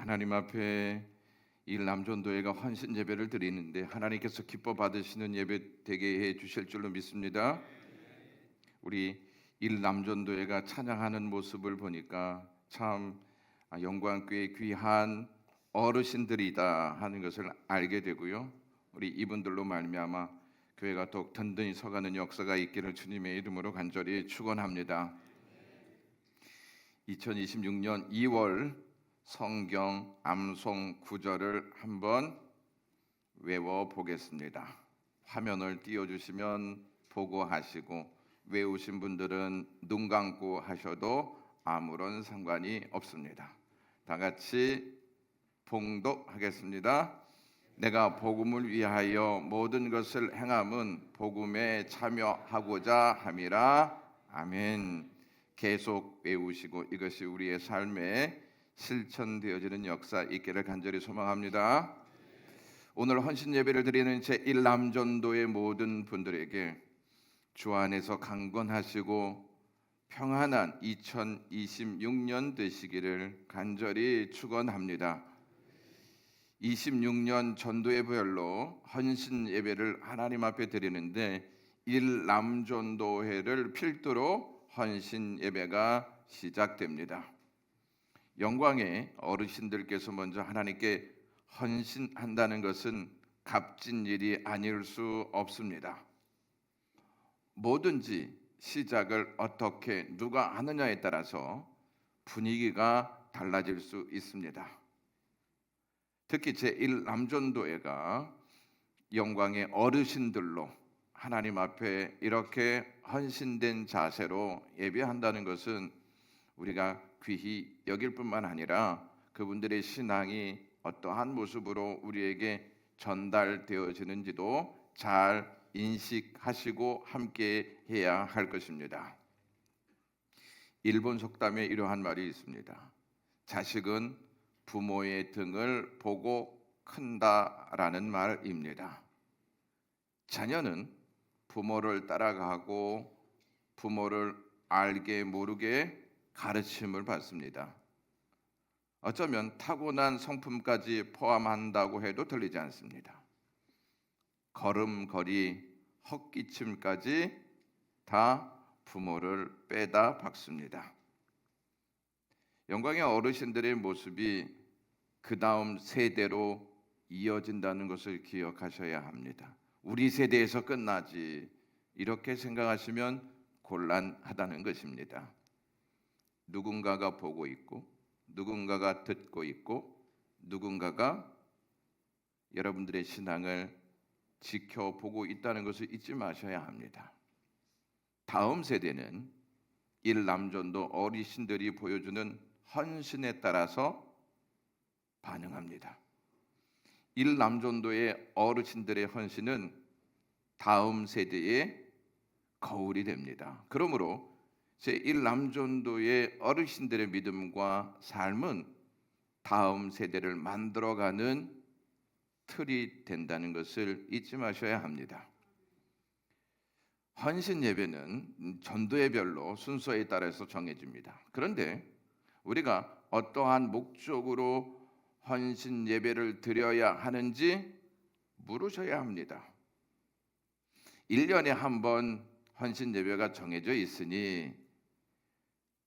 하나님 앞에 일남전도회가 헌신 예배를 드리는데 하나님께서 기뻐 받으시는 예배 되게 해 주실 줄로 믿습니다. 우리 일남전도회가 찬양하는 모습을 보니까 참 영광교회 귀한 어르신들이다 하는 것을 알게 되고요. 우리 이분들로 말미암아 교회가 더욱 든든히 서가는 역사가 있기를 주님의 이름으로 간절히 축원합니다. 2026년 2월 성경 암송 구절을 한번 외워 보겠습니다. 화면을 띄워주시면 보고 하시고 외우신 분들은 눈 감고 하셔도 아무런 상관이 없습니다. 다 같이 봉독하겠습니다. 내가 복음을 위하여 모든 것을 행함은 복음에 참여하고자 함이라. 아멘. 계속 외우시고 이것이 우리의 삶에 실천되어지는 역사 있기를 간절히 소망합니다. 오늘 헌신 예배를 드리는 제1남전도의 모든 분들에게 주 안에서 강건하시고 평안한 2026년 되시기를 간절히 축원합니다. 26년 전도예배별로 헌신 예배를 하나님 앞에 드리는데 1남전도회를 필두로 헌신 예배가 시작됩니다. 영광의 어르신들께서 먼저 하나님께 헌신한다는 것은 값진 일이 아닐 수 없습니다. 뭐든지 시작을 어떻게 누가 하느냐에 따라서 분위기가 달라질 수 있습니다. 특히 제1남전도회가 영광의 어르신들로 하나님 앞에 이렇게 헌신된 자세로 예배한다는 것은 우리가 귀히 여길 뿐만 아니라 그분들의 신앙이 어떠한 모습으로 우리에게 전달되어지는지도 잘 인식하시고 함께 해야 할 것입니다. 일본 속담에 이러한 말이 있습니다. 자식은 부모의 등을 보고 큰다라는 말입니다. 자녀는 부모를 따라가고 부모를 알게 모르게 가르침을 받습니다. 어쩌면 타고난 성품까지 포함한다고 해도 틀리지 않습니다. 걸음걸이, 헛기침까지 다 부모를 빼다 박습니다. 영광의 어르신들의 모습이 그 다음 세대로 이어진다는 것을 기억하셔야 합니다. 우리 세대에서 끝나지 이렇게 생각하시면 곤란하다는 것입니다. 누군가가 보고 있고 누군가가 듣고 있고 누군가가 여러분들의 신앙을 지켜보고 있다는 것을 잊지 마셔야 합니다. 다음 세대는 일남전도 어르신들이 보여주는 헌신에 따라서 반응합니다. 일남전도의 어르신들의 헌신은 다음 세대의 거울이 됩니다. 그러므로 제1남전도의 어르신들의 믿음과 삶은 다음 세대를 만들어가는 틀이 된다는 것을 잊지 마셔야 합니다. 헌신 예배는 전도예별로 순서에 따라서 정해집니다. 그런데 우리가 어떠한 목적으로 헌신 예배를 드려야 하는지 물으셔야 합니다. 1년에 한 번 헌신 예배가 정해져 있으니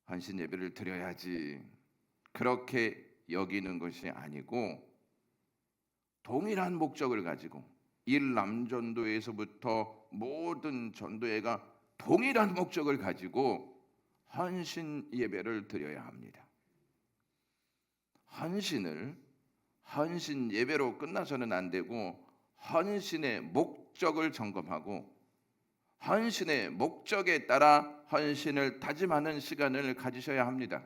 헌신 예배를 드려야지 그렇게 여기는 것이 아니고 동일한 목적을 가지고 일남전도에서부터 모든 전도회가 동일한 목적을 가지고 헌신 예배를 드려야 합니다. 헌신을 헌신 예배로 끝나서는 안 되고 헌신의 목적을 점검하고 헌신의 목적에 따라 헌신을 다짐하는 시간을 가지셔야 합니다.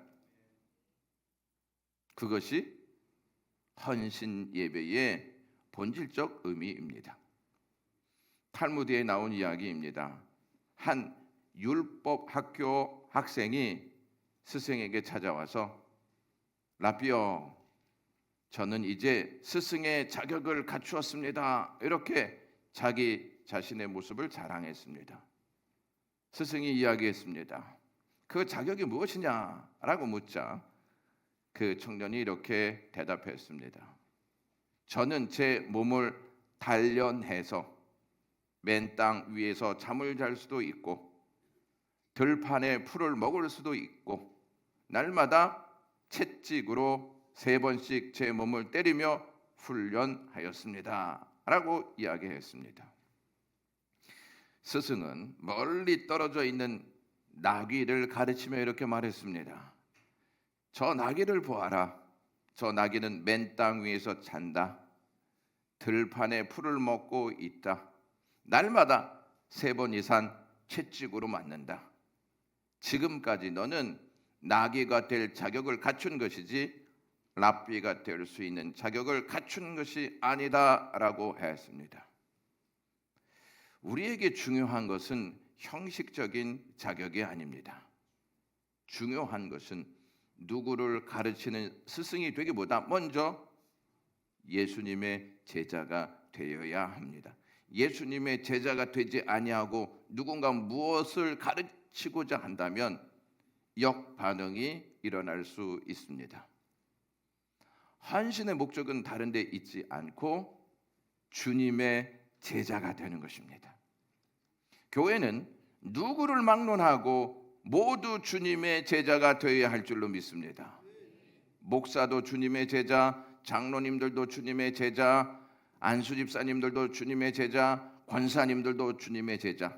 그것이 헌신 예배의 본질적 의미입니다. 탈무드에 나온 이야기입니다. 한 율법 학교 학생이 스승에게 찾아와서 라비어, 저는 이제 스승의 자격을 갖추었습니다. 이렇게 자기 자신의 모습을 자랑했습니다. 스승이 이야기했습니다. 그 자격이 무엇이냐라고 묻자 그 청년이 이렇게 대답했습니다. 저는 제 몸을 단련해서 맨 땅 위에서 잠을 잘 수도 있고 들판에 풀을 먹을 수도 있고 날마다 채찍으로 3번씩 제 몸을 때리며 훈련하였습니다 라고 이야기했습니다. 스승은 멀리 떨어져 있는 나귀를 가르치며 이렇게 말했습니다. 저 나귀를 보아라. 저 나귀는 맨 땅 위에서 잔다. 들판에 풀을 먹고 있다. 날마다 3번 이상 채찍으로 맞는다. 지금까지 너는 나귀가 될 자격을 갖춘 것이지 랍비가 될 수 있는 자격을 갖춘 것이 아니다라고 했습니다. 우리에게 중요한 것은 형식적인 자격이 아닙니다. 중요한 것은 누구를 가르치는 스승이 되기보다 먼저 예수님의 제자가 되어야 합니다. 예수님의 제자가 되지 아니하고 누군가 무엇을 가르치고자 한다면 역반응이 일어날 수 있습니다. 헌신의 목적은 다른 데 있지 않고 주님의 제자가 되는 것입니다. 교회는 누구를 막론하고 모두 주님의 제자가 되어야 할 줄로 믿습니다. 목사도 주님의 제자, 장로님들도 주님의 제자, 안수집사님들도 주님의 제자, 권사님들도 주님의 제자,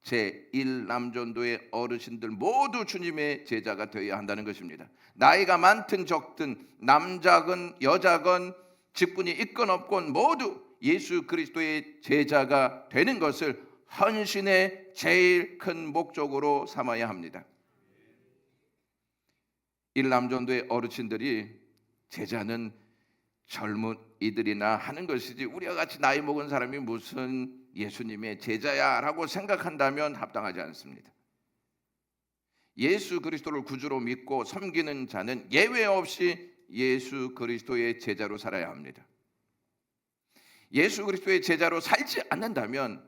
제1남전도의 어르신들 모두 주님의 제자가 되어야 한다는 것입니다. 나이가 많든 적든 남자건 여자건 직분이 있건 없건 모두 예수 그리스도의 제자가 되는 것을 헌신의 제일 큰 목적으로 삼아야 합니다. 1남전도의 어르신들이 제자는 젊은 이들이나 하는 것이지 우리와 같이 나이 먹은 사람이 무슨 예수님의 제자야 라고 생각한다면 합당하지 않습니다. 예수 그리스도를 구주로 믿고 섬기는 자는 예외 없이 예수 그리스도의 제자로 살아야 합니다. 예수 그리스도의 제자로 살지 않는다면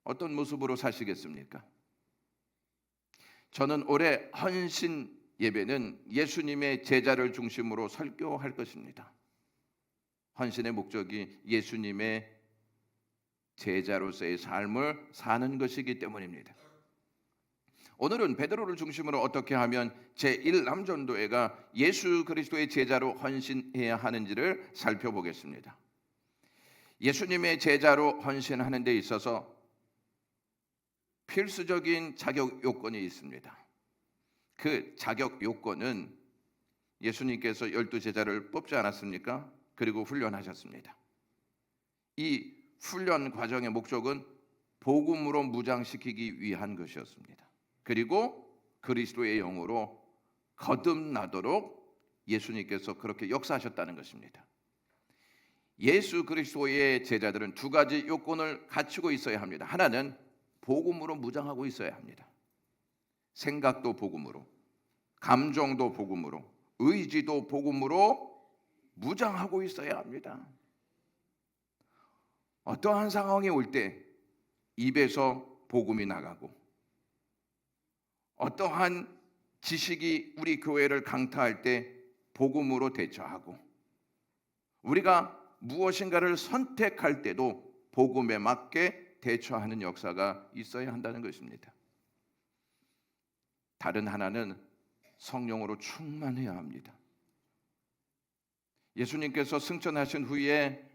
어떤 모습으로 사시겠습니까? 저는 올해 헌신 예배는 예수님의 제자를 중심으로 설교할 것입니다. 헌신의 목적이 예수님의 제자로서의 삶을 사는 것이기 때문입니다. 오늘은 베드로를 중심으로 어떻게 하면 제1남전도회가 예수 그리스도의 제자로 헌신해야 하는지를 살펴보겠습니다. 예수님의 제자로 헌신하는 데 있어서 필수적인 자격 요건이 있습니다. 그 자격 요건은 예수님께서 12제자를 뽑지 않았습니까? 그리고 훈련하셨습니다. 이 훈련 과정의 목적은 복음으로 무장시키기 위한 것이었습니다. 그리고 그리스도의 영으로 거듭나도록 예수님께서 그렇게 역사하셨다는 것입니다. 예수 그리스도의 제자들은 두 가지 요건을 갖추고 있어야 합니다. 하나는 복음으로 무장하고 있어야 합니다. 생각도 복음으로, 감정도 복음으로, 의지도 복음으로 무장하고 있어야 합니다. 어떠한 상황이 올 때 입에서 복음이 나가고 어떠한 지식이 우리 교회를 강타할 때 복음으로 대처하고 우리가 무엇인가를 선택할 때도 복음에 맞게 대처하는 역사가 있어야 한다는 것입니다. 다른 하나는 성령으로 충만해야 합니다. 예수님께서 승천하신 후에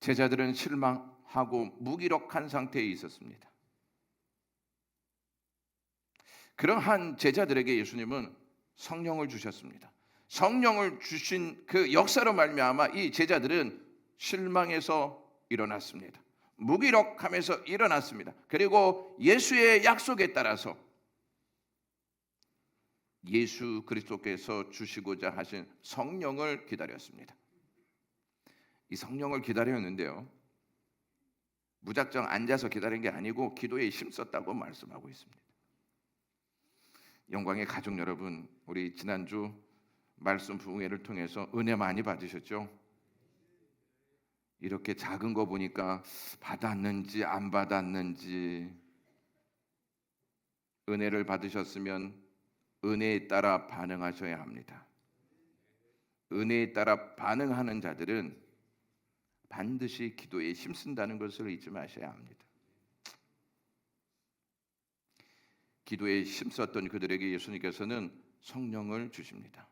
제자들은 실망하고 무기력한 상태에 있었습니다. 그러한 제자들에게 예수님은 성령을 주셨습니다. 성령을 주신 그 역사로 말미암아 이 제자들은 실망해서 일어났습니다. 무기력함에서 일어났습니다. 그리고 예수의 약속에 따라서 예수 그리스도께서 주시고자 하신 성령을 기다렸습니다. 이 성령을 기다렸는데요, 무작정 앉아서 기다린 게 아니고 기도에 힘썼다고 말씀하고 있습니다. 영광의 가족 여러분, 우리 지난주 말씀 부흥회를 통해서 은혜 많이 받으셨죠? 이렇게 작은 거 보니까 받았는지 안 받았는지, 은혜를 받으셨으면 은혜에 따라 반응하셔야 합니다. 은혜에 따라 반응하는 자들은 반드시 기도에 힘쓴다는 것을 잊지 마셔야 합니다. 기도에 힘썼던 그들에게 예수님께서는 성령을 주십니다.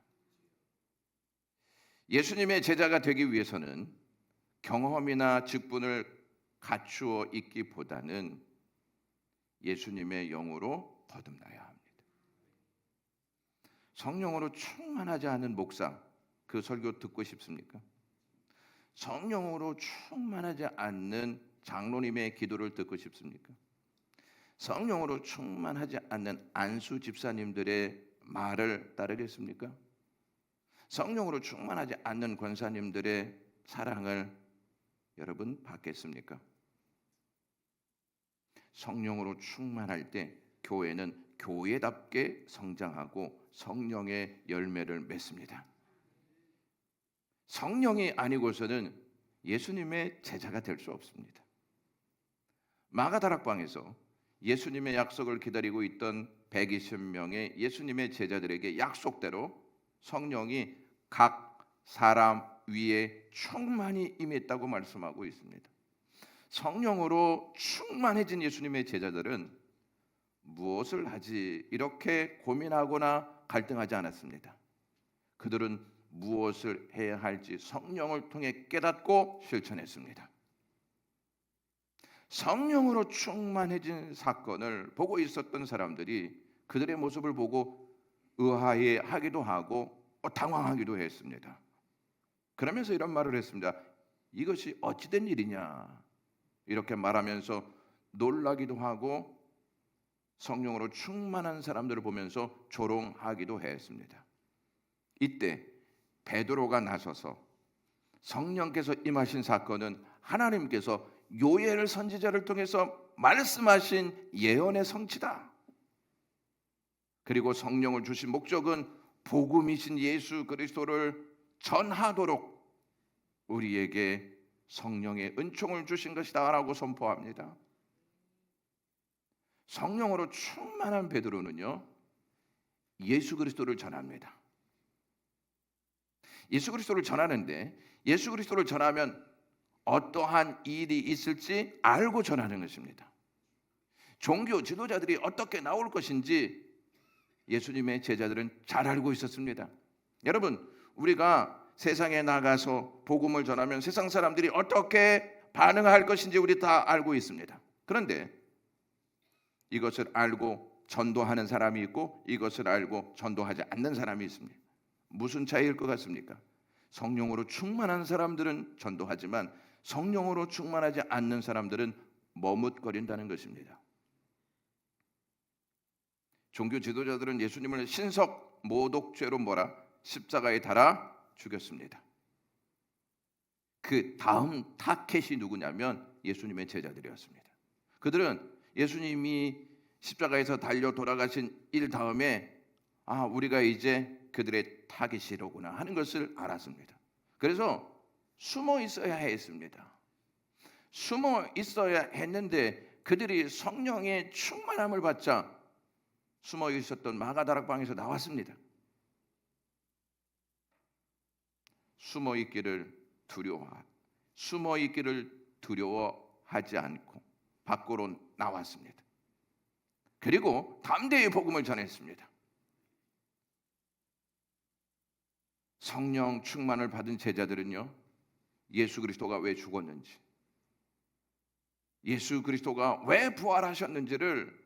예수님의 제자가 되기 위해서는 경험이나 직분을 갖추어 있기보다는 예수님의 영으로 거듭나야 합니다. 성령으로 충만하지 않은 목사, 그 설교 듣고 싶습니까? 성령으로 충만하지 않는 장로님의 기도를 듣고 싶습니까? 성령으로 충만하지 않는 안수 집사님들의 말을 따르겠습니까? 성령으로 충만하지 않는 권사님들의 사랑을 여러분 받겠습니까? 성령으로 충만할 때 교회는 교회답게 성장하고 성령의 열매를 맺습니다. 성령이 아니고서는 예수님의 제자가 될 수 없습니다. 마가다락방에서 예수님의 약속을 기다리고 있던 120명의 예수님의 제자들에게 약속대로 성령이 각 사람 위에 충만히 임했다고 말씀하고 있습니다. 성령으로 충만해진 예수님의 제자들은 무엇을 하지 이렇게 고민하거나 갈등하지 않았습니다. 그들은 무엇을 해야 할지 성령을 통해 깨닫고 실천했습니다. 성령으로 충만해진 사건을 보고 있었던 사람들이 그들의 모습을 보고 의아해하기도 하고 당황하기도 했습니다. 그러면서 이런 말을 했습니다. 이것이 어찌된 일이냐 이렇게 말하면서 놀라기도 하고 성령으로 충만한 사람들을 보면서 조롱하기도 했습니다. 이때 베드로가 나서서 성령께서 임하신 사건은 하나님께서 요엘 선지자를 통해서 말씀하신 예언의 성취다. 그리고 성령을 주신 목적은 복음이신 예수 그리스도를 전하도록 우리에게 성령의 은총을 주신 것이다 라고 선포합니다. 성령으로 충만한 베드로는요, 예수 그리스도를 전합니다. 예수 그리스도를 전하는데 예수 그리스도를 전하면 어떠한 일이 있을지 알고 전하는 것입니다. 종교 지도자들이 어떻게 나올 것인지 예수님의 제자들은 잘 알고 있었습니다. 여러분, 우리가 세상에 나가서 복음을 전하면 세상 사람들이 어떻게 반응할 것인지 우리 다 알고 있습니다. 그런데 이것을 알고 전도하는 사람이 있고 이것을 알고 전도하지 않는 사람이 있습니다. 무슨 차이일 것 같습니까? 성령으로 충만한 사람들은 전도하지만 성령으로 충만하지 않는 사람들은 머뭇거린다는 것입니다. 종교 지도자들은 예수님을 신석 모독죄로 몰아 십자가에 달아 죽였습니다. 그 다음 타켓이 누구냐면 예수님의 제자들이었습니다. 그들은 예수님이 십자가에서 달려 돌아가신 일 다음에 우리가 이제 그들의 타깃이로구나 하는 것을 알았습니다. 그래서 숨어 있어야 했습니다. 숨어 있어야 했는데 그들이 성령의 충만함을 받자 숨어 있었던 마가다락방에서 나왔습니다. 숨어 있기를 두려워하지 않고 밖으로 나왔습니다. 그리고 담대히 복음을 전했습니다. 성령 충만을 받은 제자들은요, 예수 그리스도가 왜 죽었는지, 예수 그리스도가 왜 부활하셨는지를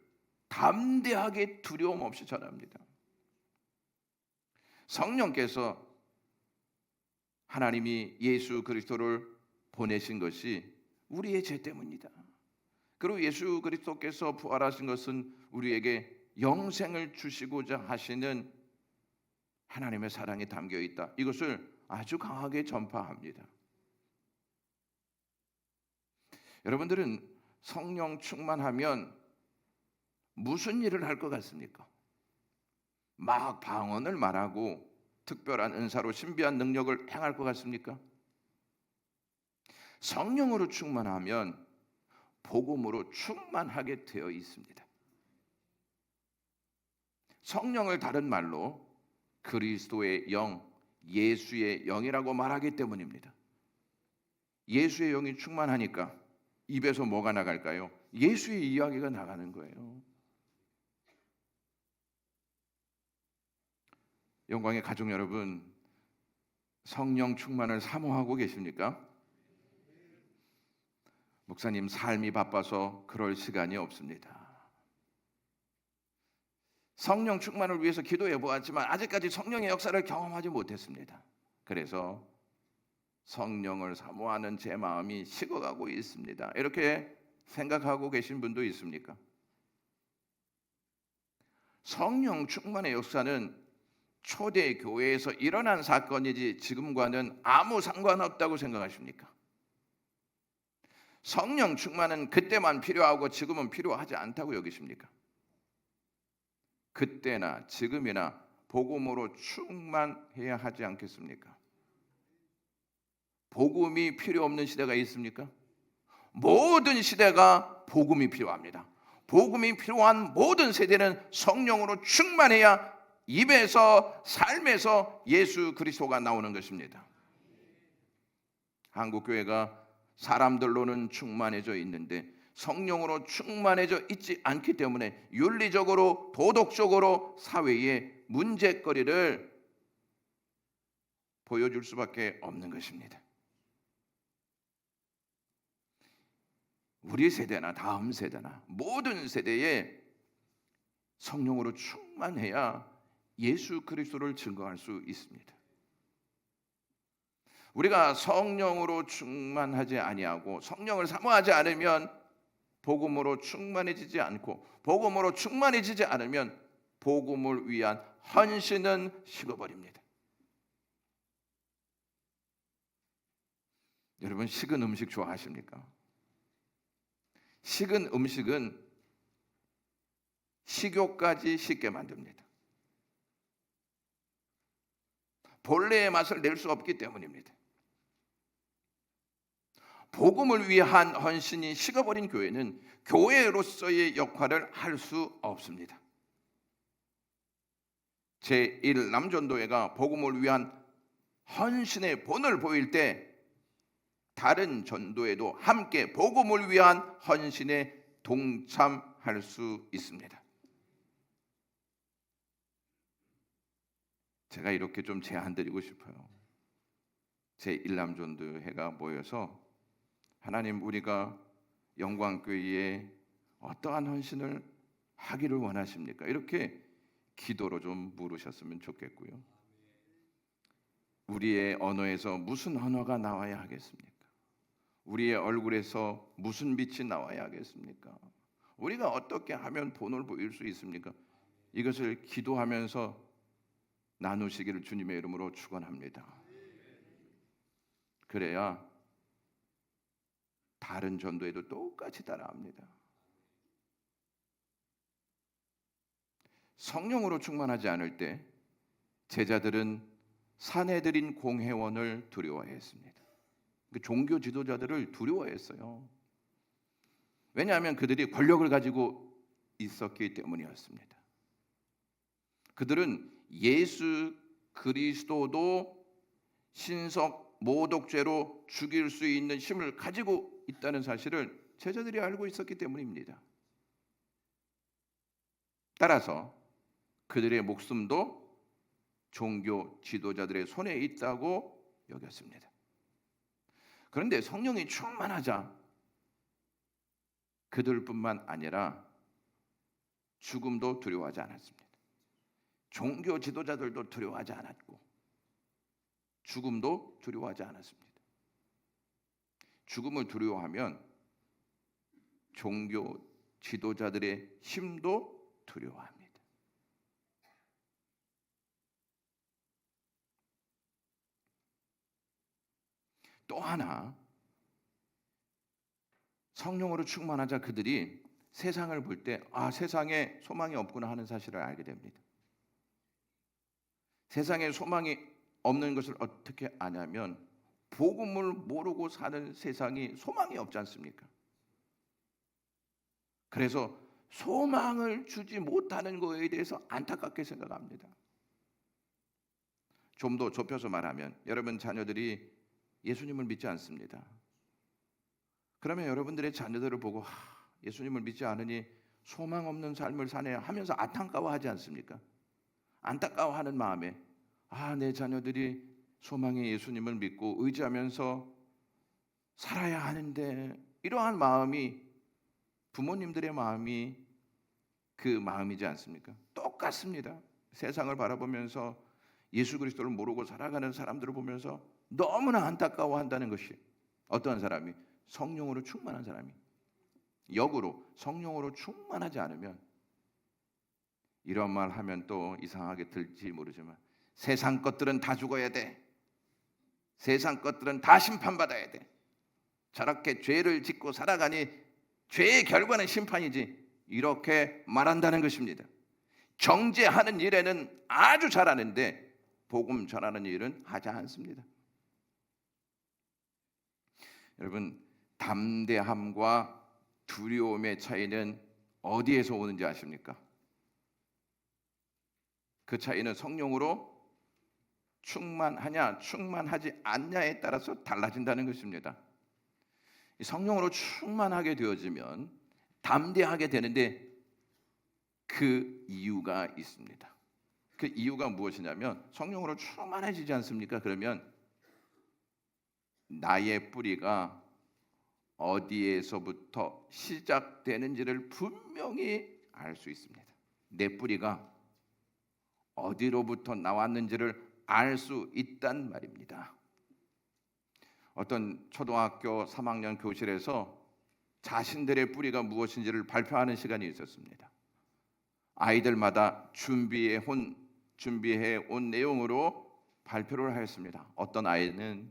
담대하게 두려움 없이 전합니다. 성령께서 하나님이 예수 그리스도를 보내신 것이 우리의 죄 때문이다. 그리고 예수 그리스도께서 부활하신 것은 우리에게 영생을 주시고자 하시는 하나님의 사랑이 담겨 있다. 이것을 아주 강하게 전파합니다. 여러분들은 성령 충만하면 무슨 일을 할 것 같습니까? 막 방언을 말하고 특별한 은사로 신비한 능력을 행할 것 같습니까? 성령으로 충만하면 복음으로 충만하게 되어 있습니다. 성령을 다른 말로 그리스도의 영, 예수의 영이라고 말하기 때문입니다. 예수의 영이 충만하니까 입에서 뭐가 나갈까요? 예수의 이야기가 나가는 거예요. 영광의 가족 여러분, 성령 충만을 사모하고 계십니까? 목사님, 삶이 바빠서 그럴 시간이 없습니다. 성령 충만을 위해서 기도해 보았지만 아직까지 성령의 역사를 경험하지 못했습니다. 그래서 성령을 사모하는 제 마음이 식어가고 있습니다. 이렇게 생각하고 계신 분도 있습니까? 성령 충만의 역사는 초대 교회에서 일어난 사건이지 지금과는 아무 상관없다고 생각하십니까? 성령 충만은 그때만 필요하고 지금은 필요하지 않다고 여기십니까? 그때나 지금이나 복음으로 충만해야 하지 않겠습니까? 복음이 필요 없는 시대가 있습니까? 모든 시대가 복음이 필요합니다. 복음이 필요한 모든 세대는 성령으로 충만해야 입에서 삶에서 예수 그리스도가 나오는 것입니다. 한국 교회가 사람들로는 충만해져 있는데 성령으로 충만해져 있지 않기 때문에 윤리적으로 도덕적으로 사회의 문제거리를 보여줄 수밖에 없는 것입니다. 우리 세대나 다음 세대나 모든 세대에 성령으로 충만해야 예수 그리스도를 증거할 수 있습니다. 우리가 성령으로 충만하지 아니하고 성령을 사모하지 않으면 복음으로 충만해지지 않고 복음으로 충만해지지 않으면 복음을 위한 헌신은 식어버립니다. 여러분, 식은 음식 좋아하십니까? 식은 음식은 식욕까지 식게 만듭니다. 본래의 맛을 낼 수 없기 때문입니다. 복음을 위한 헌신이 식어버린 교회는 교회로서의 역할을 할 수 없습니다. 제1남전도회가 복음을 위한 헌신의 본을 보일 때 다른 전도회도 함께 복음을 위한 헌신에 동참할 수 있습니다. 제가 이렇게 좀 제안드리고 싶어요. 제1남전도회가 모여서 하나님, 우리가 영광교회에 어떠한 헌신을 하기를 원하십니까? 이렇게 기도로 좀 물으셨으면 좋겠고요. 우리의 언어에서 무슨 언어가 나와야 하겠습니까? 우리의 얼굴에서 무슨 빛이 나와야 하겠습니까? 우리가 어떻게 하면 본을 보일 수 있습니까? 이것을 기도하면서 나누시기를 주님의 이름으로 축원합니다. 그래야 다른 전도에도 똑같이 따라합니다. 성령으로 충만하지 않을 때 제자들은 사내들인 공회원을 두려워했습니다. 종교 지도자들을 두려워했어요. 왜냐하면 그들이 권력을 가지고 있었기 때문이었습니다. 그들은 예수 그리스도도 신석 모독죄로 죽일 수 있는 힘을 가지고 있다는 사실을 제자들이 알고 있었기 때문입니다. 따라서 그들의 목숨도 종교 지도자들의 손에 있다고 여겼습니다. 그런데 성령이 충만하자 그들뿐만 아니라 죽음도 두려워하지 않았습니다. 종교 지도자들도 두려워하지 않았고 죽음도 두려워하지 않았습니다. 죽음을 두려워하면 종교 지도자들의 힘도 두려워합니다. 또 하나, 성령으로 충만하자 그들이 세상을 볼 때 세상에 소망이 없구나 하는 사실을 알게 됩니다. 세상에 소망이 없는 것을 어떻게 아냐면 복음을 모르고 사는 세상이 소망이 없지 않습니까? 그래서 소망을 주지 못하는 거에 대해서 안타깝게 생각합니다. 좀 더 좁혀서 말하면 여러분 자녀들이 예수님을 믿지 않습니다. 그러면 여러분들의 자녀들을 보고 예수님을 믿지 않으니 소망 없는 삶을 사네 하면서 안타까워하지 않습니까? 안타까워하는 마음에 내 자녀들이 소망의 예수님을 믿고 의지하면서 살아야 하는데, 이러한 마음이 부모님들의 마음이 그 마음이지 않습니까? 똑같습니다. 세상을 바라보면서 예수 그리스도를 모르고 살아가는 사람들을 보면서 너무나 안타까워한다는 것이, 어떤 사람이 성령으로 충만한 사람이 역으로 성령으로 충만하지 않으면 이런 말 하면 또 이상하게 들지 모르지만 세상 것들은 다 죽어야 돼. 세상 것들은 다 심판받아야 돼. 저렇게 죄를 짓고 살아가니 죄의 결과는 심판이지, 이렇게 말한다는 것입니다. 정죄하는 일에는 아주 잘하는데 복음 전하는 일은 하지 않습니다. 여러분, 담대함과 두려움의 차이는 어디에서 오는지 아십니까? 그 차이는 성령으로 충만하냐 충만하지 않냐에 따라서 달라진다는 것입니다. 성령으로 충만하게 되어지면 담대하게 되는데 그 이유가 있습니다. 그 이유가 무엇이냐면 성령으로 충만해지지 않습니까? 그러면 나의 뿌리가 어디에서부터 시작되는지를 분명히 알 수 있습니다. 내 뿌리가 어디로부터 나왔는지를 알 수 있단 말입니다. 어떤 초등학교 3학년 교실에서 자신들의 뿌리가 무엇인지를 발표하는 시간이 있었습니다. 아이들마다 준비해 온 내용으로 발표를 하였습니다. 어떤 아이는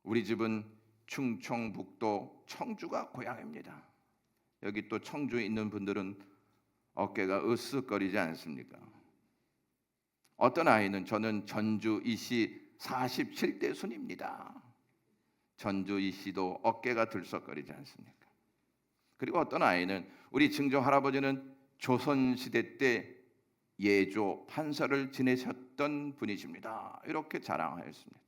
우리 집은 충청북도 청주가 고향입니다. 여기 또 청주에 있는 분들은 어깨가 으쓱거리지 않습니까? 어떤 아이는 저는 전주 이씨 47대 손입니다. 전주 이씨도 어깨가 들썩거리지 않습니까? 그리고 어떤 아이는 우리 증조 할아버지는 조선시대 때 예조 판서를 지내셨던 분이십니다. 이렇게 자랑하였습니다.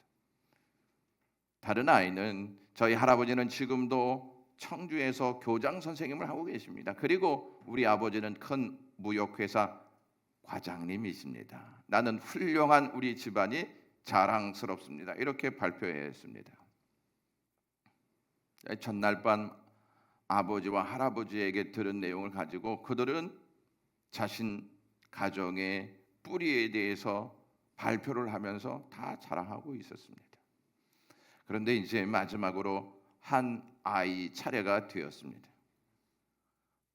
다른 아이는 저희 할아버지는 지금도 청주에서 교장 선생님을 하고 계십니다. 그리고 우리 아버지는 큰 무역회사 과장님이십니다. 나는 훌륭한 우리 집안이 자랑스럽습니다. 이렇게 발표했습니다. 전날 밤 아버지와 할아버지에게 들은 내용을 가지고 그들은 자신 가정의 뿌리에 대해서 발표를 하면서 다 자랑하고 있었습니다. 그런데 이제 마지막으로 한 아이 차례가 되었습니다.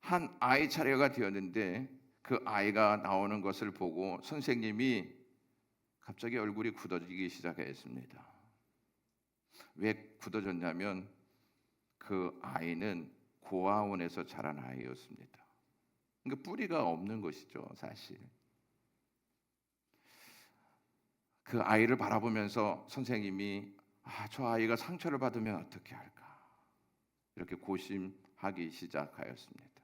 한 아이 차례가 되었는데 그 아이가 나오는 것을 보고 선생님이 갑자기 얼굴이 굳어지기 시작했습니다. 왜 굳어졌냐면 그 아이는 고아원에서 자란 아이였습니다. 그러니까 뿌리가 없는 것이죠, 사실. 그 아이를 바라보면서 선생님이 저 아이가 상처를 받으면 어떻게 할까? 이렇게 고심하기 시작하였습니다.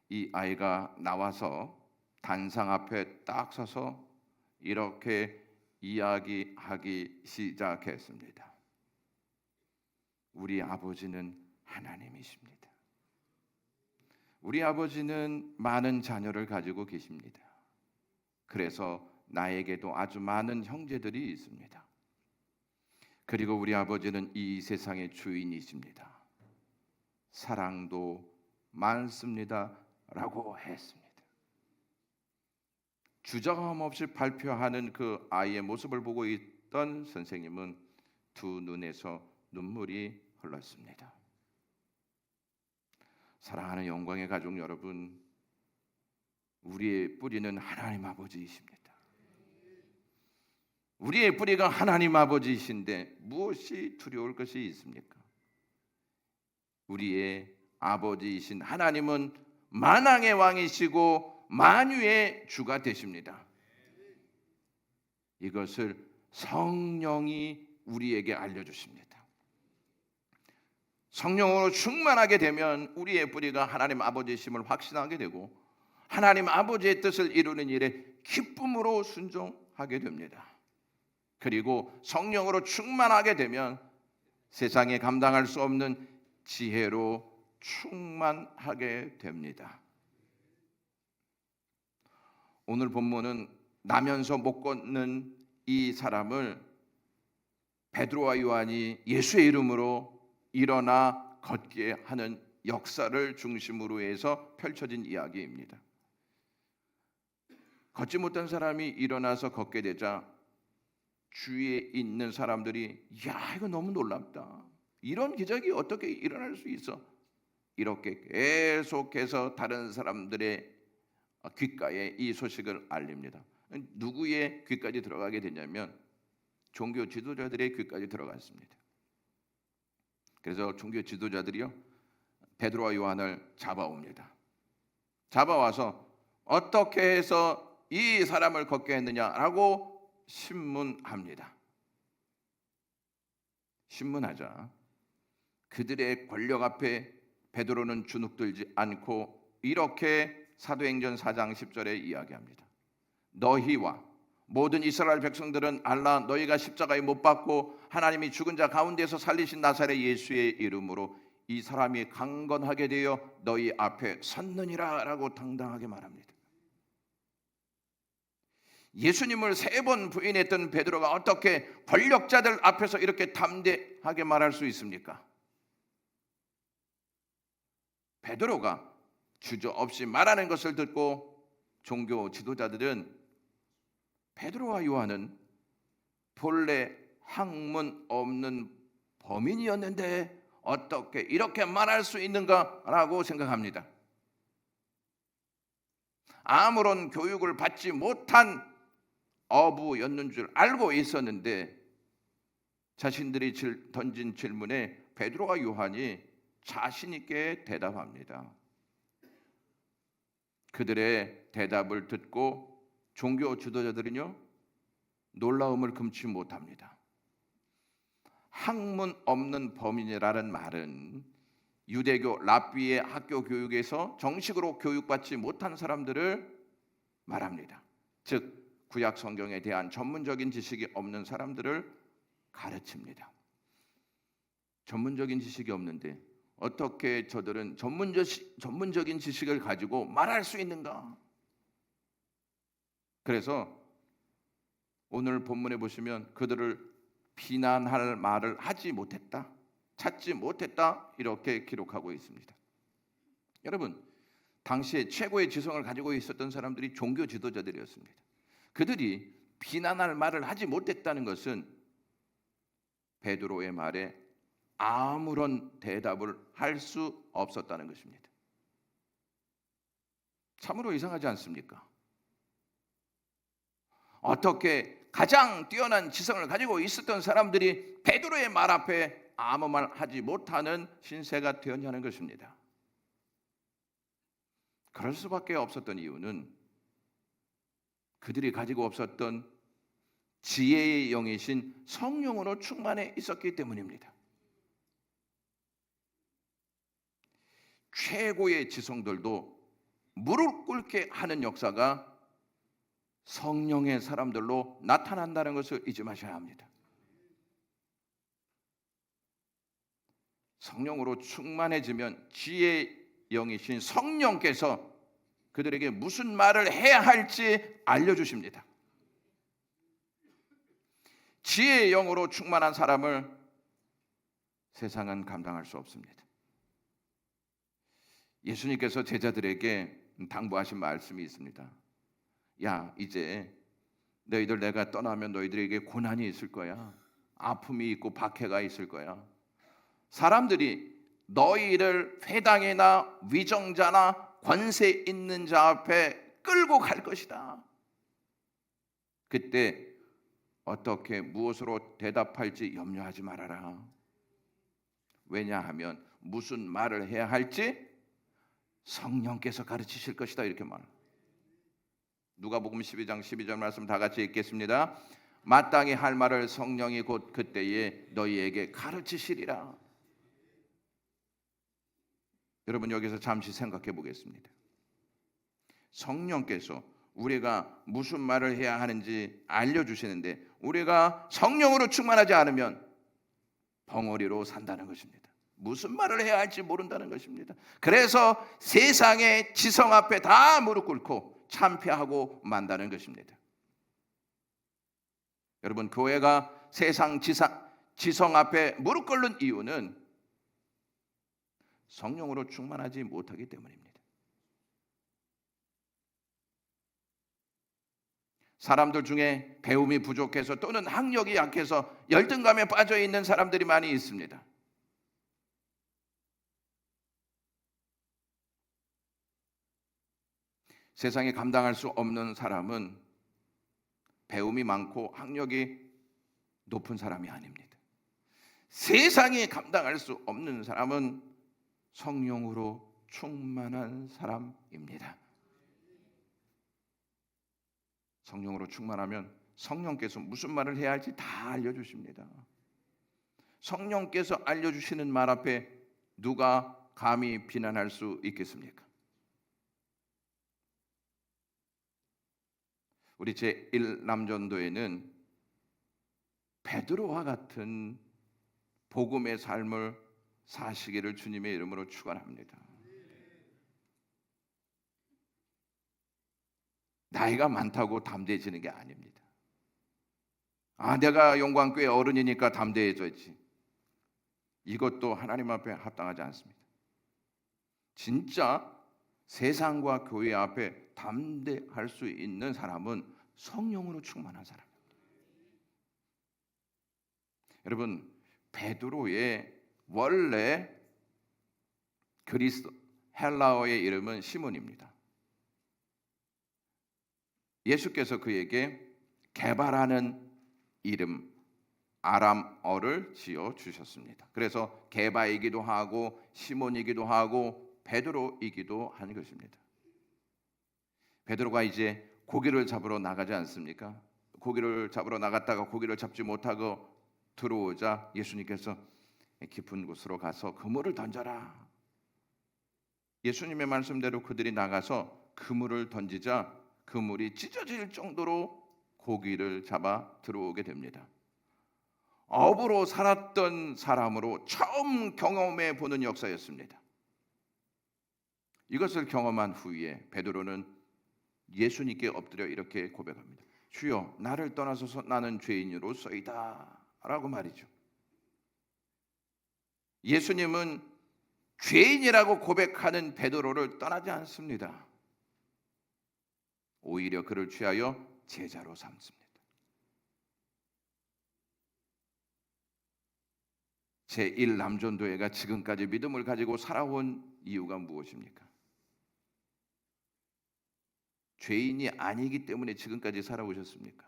이 아이가 나와서 단상 앞에 딱 서서 이렇게 이야기하기 시작했습니다. 우리 아버지는 하나님이십니다. 우리 아버지는 많은 자녀를 가지고 계십니다. 그래서 나에게도 아주 많은 형제들이 있습니다. 그리고 우리 아버지는 이 세상의 주인이십니다. 사랑도 많습니다. 라고 했습니다. 주저함 없이 발표하는 그 아이의 모습을 보고 있던 선생님은 두 눈에서 눈물이 흘렀습니다. 사랑하는 영광의 가족 여러분, 우리의 뿌리는 하나님 아버지이십니다. 우리의 뿌리가 하나님 아버지이신데 무엇이 두려울 것이 있습니까? 우리의 아버지이신 하나님은 만왕의 왕이시고 만유의 주가 되십니다. 이것을 성령이 우리에게 알려주십니다. 성령으로 충만하게 되면 우리의 뿌리가 하나님 아버지심을 확신하게 되고 하나님 아버지의 뜻을 이루는 일에 기쁨으로 순종하게 됩니다. 그리고 성령으로 충만하게 되면 세상에 감당할 수 없는 지혜로 충만하게 됩니다. 오늘 본문은 나면서 못 걷는 이 사람을 베드로와 요한이 예수의 이름으로 일어나 걷게 하는 역사를 중심으로 해서 펼쳐진 이야기입니다. 걷지 못한 사람이 일어나서 걷게 되자 주위에 있는 사람들이 야, 이거 너무 놀랍다. 이런 기적이 어떻게 일어날 수 있어? 이렇게 계속해서 다른 사람들의 귓가에 이 소식을 알립니다. 누구의 귀까지 들어가게 되냐면 종교 지도자들의 귀까지 들어갔습니다. 그래서 종교 지도자들이요 베드로와 요한을 잡아옵니다. 잡아와서 어떻게 해서 이 사람을 걷게 했느냐라고 신문합니다. 신문하자 그들의 권력 앞에 베드로는 주눅들지 않고 이렇게 사도행전 4장 10절에 이야기합니다. 너희와 모든 이스라엘 백성들은 알라 너희가 십자가에 못 박고 하나님이 죽은 자 가운데서 살리신 나사렛 예수의 이름으로 이 사람이 강건하게 되어 너희 앞에 섰느니라 라고 당당하게 말합니다. 예수님을 3번 부인했던 베드로가 어떻게 권력자들 앞에서 이렇게 담대하게 말할 수 있습니까? 베드로가 주저없이 말하는 것을 듣고 종교 지도자들은 베드로와 요한은 본래 학문 없는 범인이었는데 어떻게 이렇게 말할 수 있는가라고 생각합니다. 아무런 교육을 받지 못한 어부였는 줄 알고 있었는데 자신들이 던진 질문에 베드로와 요한이 자신 있게 대답합니다. 그들의 대답을 듣고 종교 지도자들은요 놀라움을 금치 못합니다. 학문 없는 범인이라는 말은 유대교 랍비의 학교 교육에서 정식으로 교육받지 못한 사람들을 말합니다. 즉 구약 성경에 대한 전문적인 지식이 없는 사람들을 가르칩니다. 전문적인 지식이 없는데 어떻게 저들은 전문적인 지식을 가지고 말할 수 있는가? 그래서 오늘 본문에 보시면 그들을 비난할 말을 하지 못했다, 찾지 못했다 이렇게 기록하고 있습니다. 여러분, 당시에 최고의 지성을 가지고 있었던 사람들이 종교 지도자들이었습니다. 그들이 비난할 말을 하지 못했다는 것은 베드로의 말에 아무런 대답을 할 수 없었다는 것입니다. 참으로 이상하지 않습니까? 어떻게 가장 뛰어난 지성을 가지고 있었던 사람들이 베드로의 말 앞에 아무 말 하지 못하는 신세가 되었냐는 것입니다. 그럴 수밖에 없었던 이유는 그들이 가지고 없었던 지혜의 영이신 성령으로 충만해 있었기 때문입니다. 최고의 지성들도 무릎 꿇게 하는 역사가 성령의 사람들로 나타난다는 것을 잊지 마셔야 합니다. 성령으로 충만해지면 지혜의 영이신 성령께서 그들에게 무슨 말을 해야 할지 알려주십니다. 지혜의 영으로 충만한 사람을 세상은 감당할 수 없습니다. 예수님께서 제자들에게 당부하신 말씀이 있습니다. 야, 이제 너희들 내가 떠나면 너희들에게 고난이 있을 거야. 아픔이 있고 박해가 있을 거야. 사람들이 너희를 회당이나 위정자나 권세 있는 자 앞에 끌고 갈 것이다. 그때 어떻게 무엇으로 대답할지 염려하지 말아라. 왜냐하면 무슨 말을 해야 할지 성령께서 가르치실 것이다 이렇게 말합니다. 누가복음 12장 12절 말씀 다 같이 읽겠습니다. 마땅히 할 말을 성령이 곧 그때에 너희에게 가르치시리라. 여러분 여기서 잠시 생각해 보겠습니다. 성령께서 우리가 무슨 말을 해야 하는지 알려주시는데 우리가 성령으로 충만하지 않으면 벙어리로 산다는 것입니다. 무슨 말을 해야 할지 모른다는 것입니다. 그래서 세상의 지성 앞에 다 무릎 꿇고 참패하고 만다는 것입니다. 여러분 교회가 세상 지성 앞에 무릎 꿇는 이유는 성령으로 충만하지 못하기 때문입니다. 사람들 중에 배움이 부족해서 또는 학력이 약해서 열등감에 빠져 있는 사람들이 많이 있습니다. 세상에 감당할 수 없는 사람은 배움이 많고 학력이 높은 사람이 아닙니다. 세상에 감당할 수 없는 사람은 성령으로 충만한 사람입니다. 성령으로 충만하면 성령께서 무슨 말을 해야 할지 다 알려주십니다. 성령께서 알려주시는 말 앞에 누가 감히 비난할 수 있겠습니까? 우리 제1남전도에는 베드로와 같은 복음의 삶을 사시기를 주님의 이름으로 축원합니다. 나이가 많다고 담대해지는 게 아닙니다. 내가 영광교회 어른이니까 담대해져야지. 이것도 하나님 앞에 합당하지 않습니다. 진짜 세상과 교회 앞에 담대할 수 있는 사람은 성령으로 충만한 사람입니다. 여러분 베드로의 원래 헬라어의 이름은 시몬입니다. 예수께서 그에게 게바라는 이름 아람어를 지어 주셨습니다. 그래서 게바이기도 하고 시몬이기도 하고 베드로이기도 한 것입니다. 베드로가 이제 고기를 잡으러 나가지 않습니까? 고기를 잡으러 나갔다가 고기를 잡지 못하고 들어오자 예수님께서 깊은 곳으로 가서 그물을 던져라. 예수님의 말씀대로 그들이 나가서 그물을 던지자 그물이 찢어질 정도로 고기를 잡아 들어오게 됩니다. 어부로 살았던 사람으로 처음 경험해 보는 역사였습니다. 이것을 경험한 후에 베드로는 예수님께 엎드려 이렇게 고백합니다. 주여 나를 떠나소서 나는 죄인으로서이다 라고 말이죠. 예수님은 죄인이라고 고백하는 베드로를 떠나지 않습니다. 오히려 그를 취하여 제자로 삼습니다. 제1남전도회가 지금까지 믿음을 가지고 살아온 이유가 무엇입니까? 죄인이 아니기 때문에 지금까지 살아오셨습니까?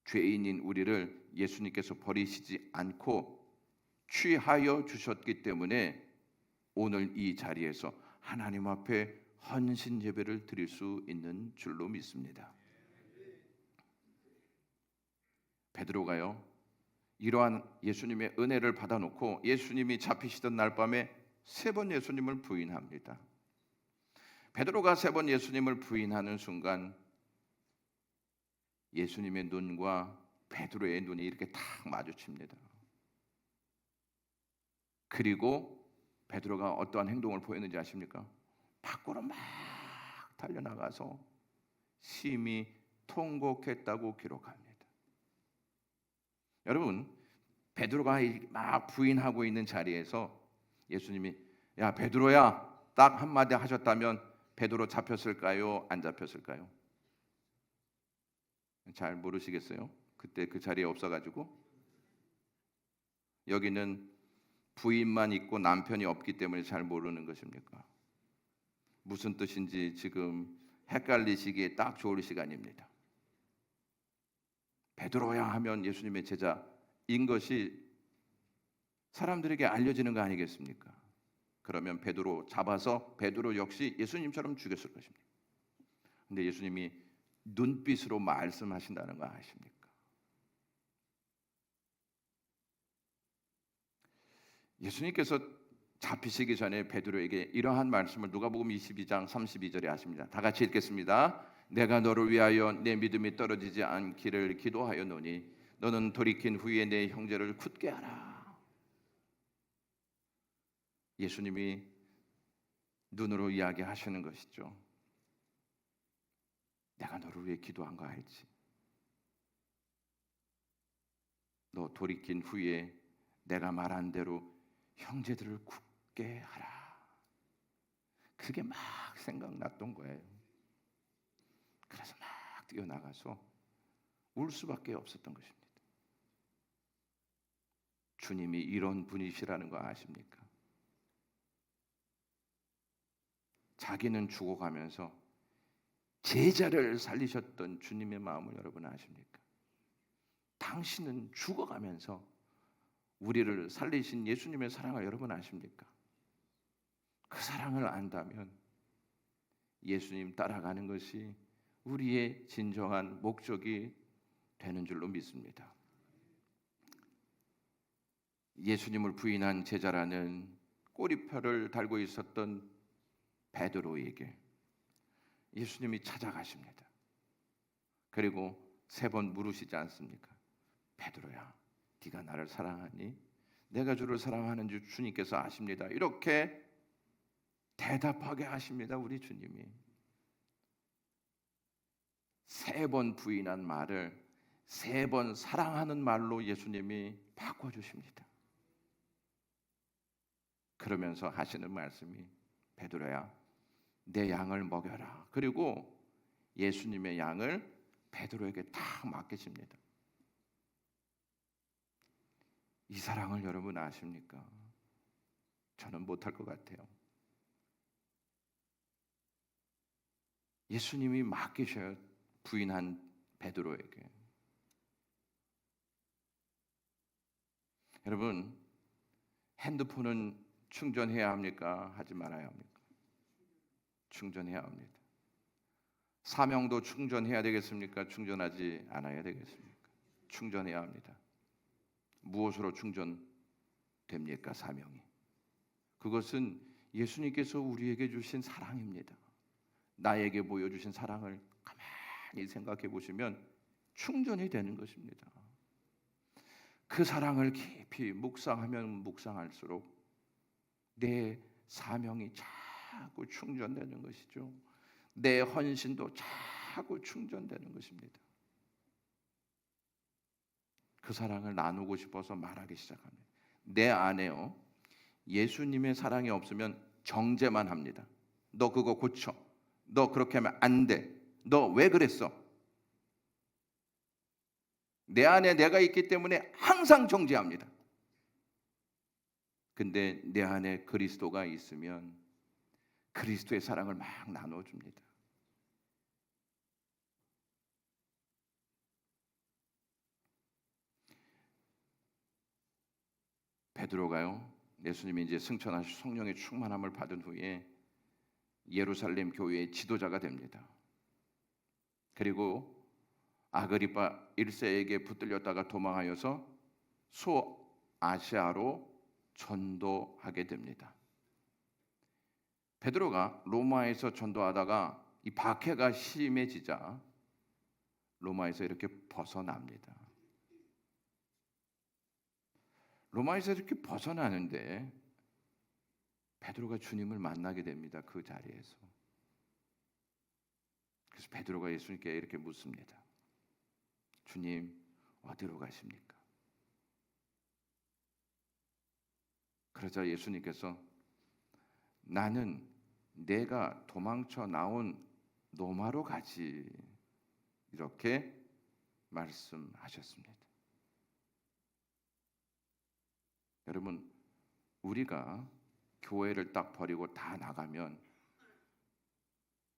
죄인인 우리를 예수님께서 버리시지 않고 취하여 주셨기 때문에 오늘 이 자리에서 하나님 앞에 헌신 예배를 드릴 수 있는 줄로 믿습니다. 베드로가요 이러한 예수님의 은혜를 받아놓고 예수님이 잡히시던 날 밤에 3번 예수님을 부인합니다. 베드로가 3번 예수님을 부인하는 순간 예수님의 눈과 베드로의 눈이 이렇게 탁 마주칩니다. 그리고 베드로가 어떠한 행동을 보였는지 아십니까? 밖으로 막 달려나가서 심히 통곡했다고 기록합니다. 여러분 베드로가 막 부인하고 있는 자리에서 예수님이 야 베드로야 딱 한마디 하셨다면 베드로 잡혔을까요? 안 잡혔을까요? 잘 모르시겠어요? 그때 그 자리에 없어가지고 여기는 부인만 있고 남편이 없기 때문에 잘 모르는 것입니까? 무슨 뜻인지 지금 헷갈리시기에 딱 좋을 시간입니다. 베드로야 하면 예수님의 제자인 것이 사람들에게 알려지는 거 아니겠습니까? 그러면 베드로 잡아서 베드로 역시 예수님처럼 죽였을 것입니다. 근데 예수님이 눈빛으로 말씀하신다는 거 아십니까? 예수님께서 잡히시기 전에 베드로에게 이러한 말씀을 누가복음 22장 32절에 하십니다. 다 같이 읽겠습니다. 내가 너를 위하여 내 믿음이 떨어지지 않기를 기도하였노니 너는 돌이킨 후에 내 형제를 굳게 하라. 예수님이 눈으로 이야기하시는 것이죠. 내가 너를 위해 기도한 거 알지? 너 돌이킨 후에 내가 말한 대로 형제들을 굳게 하라. 그게 막 생각났던 거예요. 그래서 막 뛰어나가서 울 수밖에 없었던 것입니다. 주님이 이런 분이시라는 거 아십니까? 자기는 죽어가면서 제자를 살리셨던 주님의 마음을 여러분 아십니까? 당신은 죽어가면서 우리를 살리신 예수님의 사랑을 여러분 아십니까? 그 사랑을 안다면 예수님 따라가는 것이 우리의 진정한 목적이 되는 줄로 믿습니다. 예수님을 부인한 제자라는 꼬리표를 달고 있었던 베드로에게 예수님이 찾아가십니다. 그리고 3번 물으시지 않습니까? 베드로야, 네가 나를 사랑하니? 내가 주를 사랑하는 줄 주님께서 아십니다. 이렇게 대답하게 하십니다. 우리 주님이 3번 부인한 말을 3번 사랑하는 말로 예수님이 바꿔주십니다. 그러면서 하시는 말씀이 베드로야, 내 양을 먹여라. 그리고 예수님의 양을 베드로에게 딱 맡기십니다. 이 사랑을 여러분 아십니까? 저는 못할 것 같아요. 예수님이 맡기셔요. 부인한 베드로에게. 여러분, 핸드폰은 충전해야 합니까? 하지 말아야 합니까? 충전해야 합니다. 사명도 충전해야 되겠습니까? 충전하지 않아야 되겠습니까? 충전해야 합니다. 무엇으로 충전됩니까? 사명이. 그것은 예수님께서 우리에게 주신 사랑입니다. 나에게 보여주신 사랑을 가만히 생각해 보시면 충전이 되는 것입니다. 그 사랑을 깊이 묵상하면 묵상할수록 내 사명이 자꾸 충전되는 것이죠. 내 헌신도 자꾸 충전되는 것입니다. 그 사랑을 나누고 싶어서 말하기 시작합니다. 내 안에요, 예수님의 사랑이 없으면 정죄만 합니다. 너 그거 고쳐. 너 그렇게 하면 안 돼. 너 왜 그랬어? 내 안에 내가 있기 때문에 항상 정죄합니다. 근데 내 안에 그리스도가 있으면 그리스도의 사랑을 막 나눠줍니다. 베드로가요, 예수님이 이제 승천하신 성령의 충만함을 받은 후에 예루살렘 교회의 지도자가 됩니다. 그리고 아그리파 1세에게 붙들렸다가 도망하여서 소아시아로 전도하게 됩니다. 베드로가 로마에서 전도하다가 이 박해가 심해지자 로마에서 이렇게 벗어납니다. 로마에서 이렇게 벗어나는데 베드로가 주님을 만나게 됩니다. 그 자리에서. 그래서 베드로가 예수님께 이렇게 묻습니다. 주님, 어디로 가십니까? 그러자 예수님께서 나는 내가 도망쳐 나온 로마로 가지, 이렇게 말씀하셨습니다. 여러분, 우리가 교회를 딱 버리고 다 나가면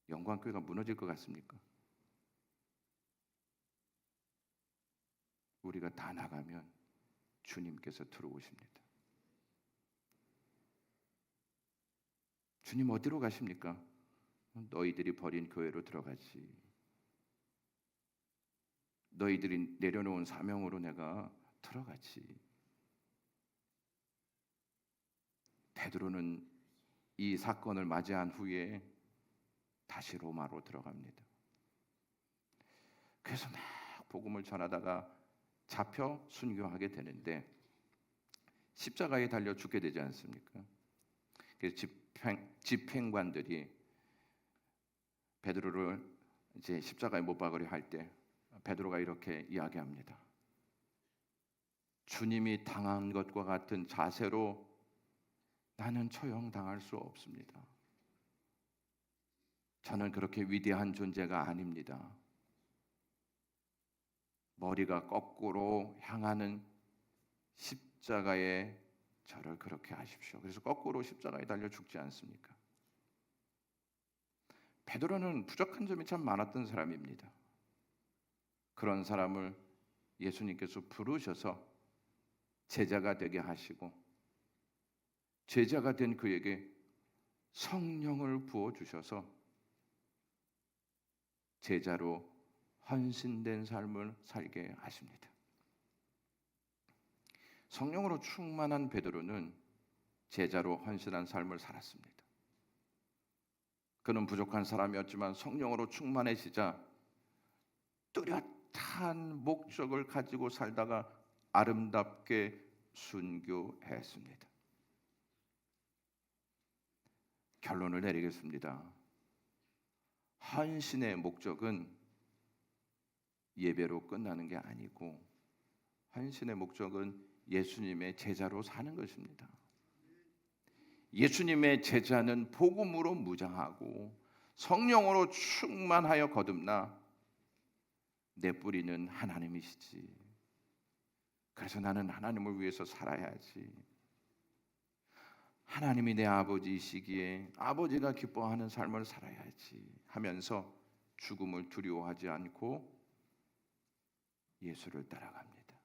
영광교회가 무너질 것 같습니까? 우리가 다 나가면 주님께서 들어오십니다. 주님 어디로 가십니까? 너희들이 버린 교회로 들어가지. 너희들이 내려놓은 사명으로 내가 들어가지. 베드로는 이 사건을 맞이한 후에 다시 로마로 들어갑니다. 그래서 막 복음을 전하다가 잡혀 순교하게 되는데 십자가에 달려 죽게 되지 않습니까? 그래서 집행관들이 베드로를 이제 십자가에 못 박으려 할 때 베드로가 이렇게 이야기합니다. 주님이 당한 것과 같은 자세로 나는 처형당할 수 없습니다. 저는 그렇게 위대한 존재가 아닙니다. 머리가 거꾸로 향하는 십자가에 저를 그렇게 하십시오. 그래서 거꾸로 십자가에 달려 죽지 않습니까? 베드로는 부족한 점이 참 많았던 사람입니다. 그런 사람을 예수님께서 부르셔서 제자가 되게 하시고 제자가 된 그에게 성령을 부어 주셔서 제자로 헌신된 삶을 살게 하십니다. 성령으로 충만한 베드로는 제자로 헌신한 삶을 살았습니다. 그는 부족한 사람이었지만 성령으로 충만해지자 뚜렷한 목적을 가지고 살다가 아름답게 순교했습니다. 결론을 내리겠습니다. 헌신의 목적은 예배로 끝나는 게 아니고 헌신의 목적은 예수님의 제자로 사는 것입니다. 예수님의 제자는 복음으로 무장하고 성령으로 충만하여 거듭나 내 뿌리는 하나님이시지. 그래서 나는 하나님을 위해서 살아야지. 하나님이 내 아버지이시기에 아버지가 기뻐하는 삶을 살아야지 하면서 죽음을 두려워하지 않고 예수를 따라갑니다.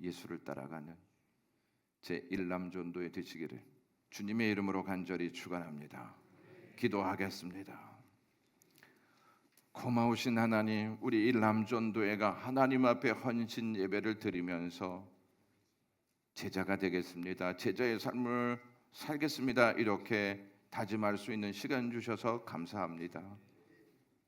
예수를 따라가는 제1남전도에 되시기를 주님의 이름으로 간절히 축원합니다. 기도하겠습니다. 고마우신 하나님, 우리 1남전도회가 하나님 앞에 헌신 예배를 드리면서 제자가 되겠습니다. 제자의 삶을 살겠습니다. 이렇게 다짐할 수 있는 시간 주셔서 감사합니다.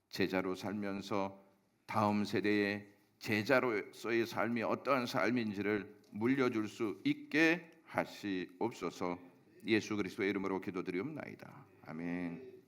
제자로 살면서 다음 세대의 제자로서의 삶이 어떠한 삶인지를 물려줄 수 있게 하시옵소서. 예수 그리스도의 이름으로 기도드리옵나이다. 아멘.